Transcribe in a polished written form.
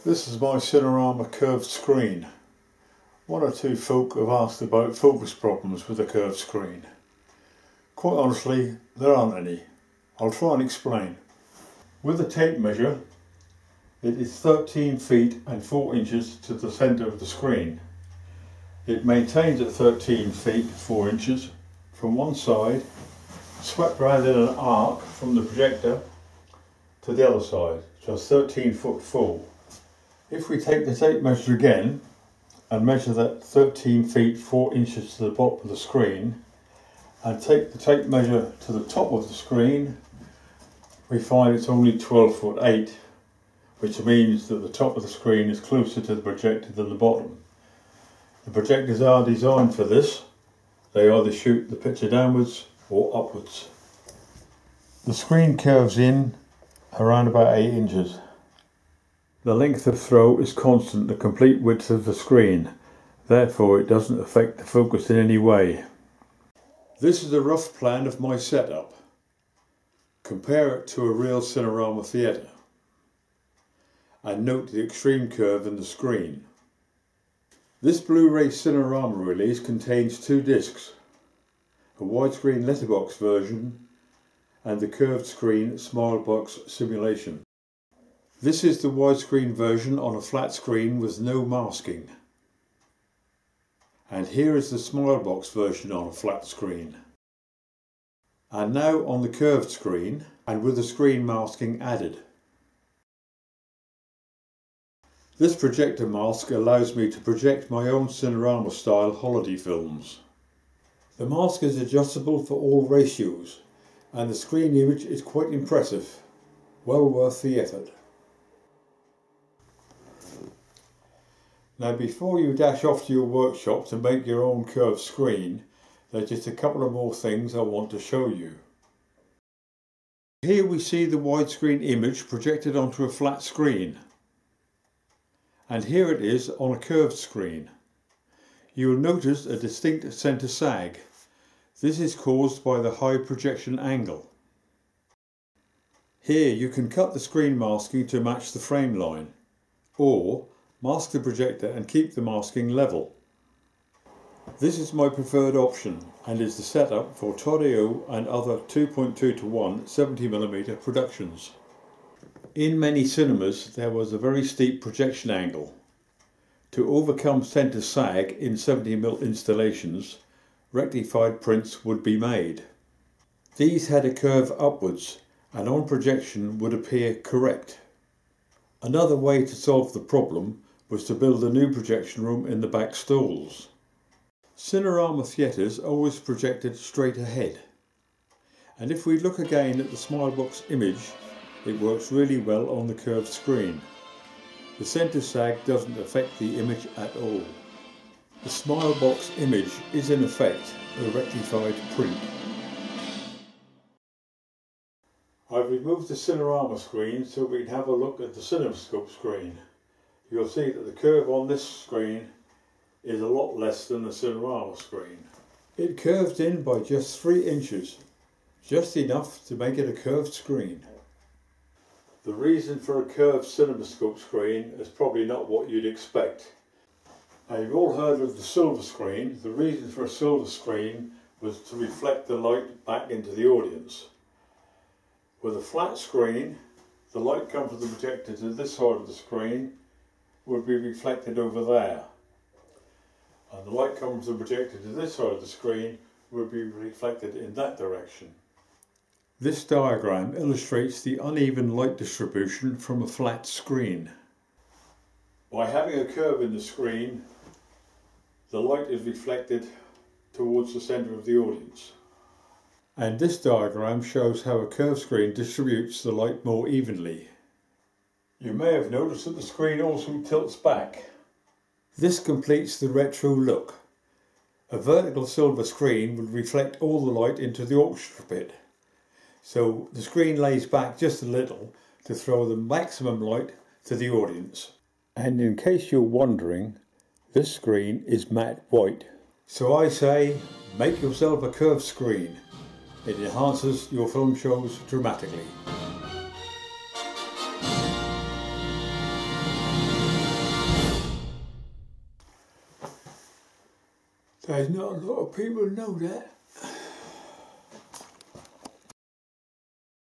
This is my Cinerama curved screen. One or two folk have asked about focus problems with the curved screen. Quite honestly, there aren't any. I'll try and explain. With the tape measure, it is 13 feet and 4 inches to the centre of the screen. It maintains at 13 feet 4 inches from one side, swept round in an arc from the projector to the other side, so 13 foot full. If we take the tape measure again and measure that 13 feet 4 inches to the bottom of the screen and take the tape measure to the top of the screen, we find it's only 12 foot 8, which means that the top of the screen is closer to the projector than the bottom. The projectors are designed for this. They either shoot the picture downwards or upwards. The screen curves in around about 8 inches. The length of throw is constant, the complete width of the screen, therefore it doesn't affect the focus in any way. This is a rough plan of my setup. Compare it to a real Cinerama theatre and note the extreme curve in the screen. This Blu-ray Cinerama release contains 2 discs, a widescreen letterbox version and the curved screen SMILEBOX simulation. This is the widescreen version on a flat screen with no masking. And here is the SMILEBOX version on a flat screen. And now on the curved screen and with the screen masking added. This projector mask allows me to project my own Cinerama style holiday films. The mask is adjustable for all ratios and the screen image is quite impressive, well worth the effort. Now before you dash off to your workshop to make your own curved screen, there's just a couple of more things I want to show you. Here we see the widescreen image projected onto a flat screen. And here it is on a curved screen. You will notice a distinct centre sag. This is caused by the high projection angle. Here you can cut the screen masking to match the frame line, or mask the projector and keep the masking level. This is my preferred option and is the setup for Todio and other 2.2:1 70mm productions. In many cinemas there was a very steep projection angle. To overcome centre sag in 70mm installations, rectified prints would be made. These had a curve upwards and on projection would appear correct. Another way to solve the problem was to build a new projection room in the back stalls. Cinerama theatres always projected straight ahead, and if we look again at the SMILEBOX image, it works really well on the curved screen. The centre sag doesn't affect the image at all. The SMILEBOX image is in effect a rectified print. I've removed the Cinerama screen so we can have a look at the CinemaScope screen. You'll see that the curve on this screen is a lot less than the Cinerama screen. It curved in by just 3 inches, just enough to make it a curved screen. The reason for a curved CinemaScope screen is probably not what you'd expect. Now you've all heard of the silver screen. The reason for a silver screen was to reflect the light back into the audience. With a flat screen, the light comes from the projector to this side of the screen would be reflected over there. And the light comes from the projector to this side of the screen would be reflected in that direction. This diagram illustrates the uneven light distribution from a flat screen. By having a curve in the screen, the light is reflected towards the centre of the audience. And this diagram shows how a curved screen distributes the light more evenly. You may have noticed that the screen also tilts back. This completes the retro look. A vertical silver screen would reflect all the light into the orchestra pit. So the screen lays back just a little to throw the maximum light to the audience. And in case you're wondering, this screen is matte white. So I say, make yourself a curved screen. It enhances your film shows dramatically. There's not a lot of people know that.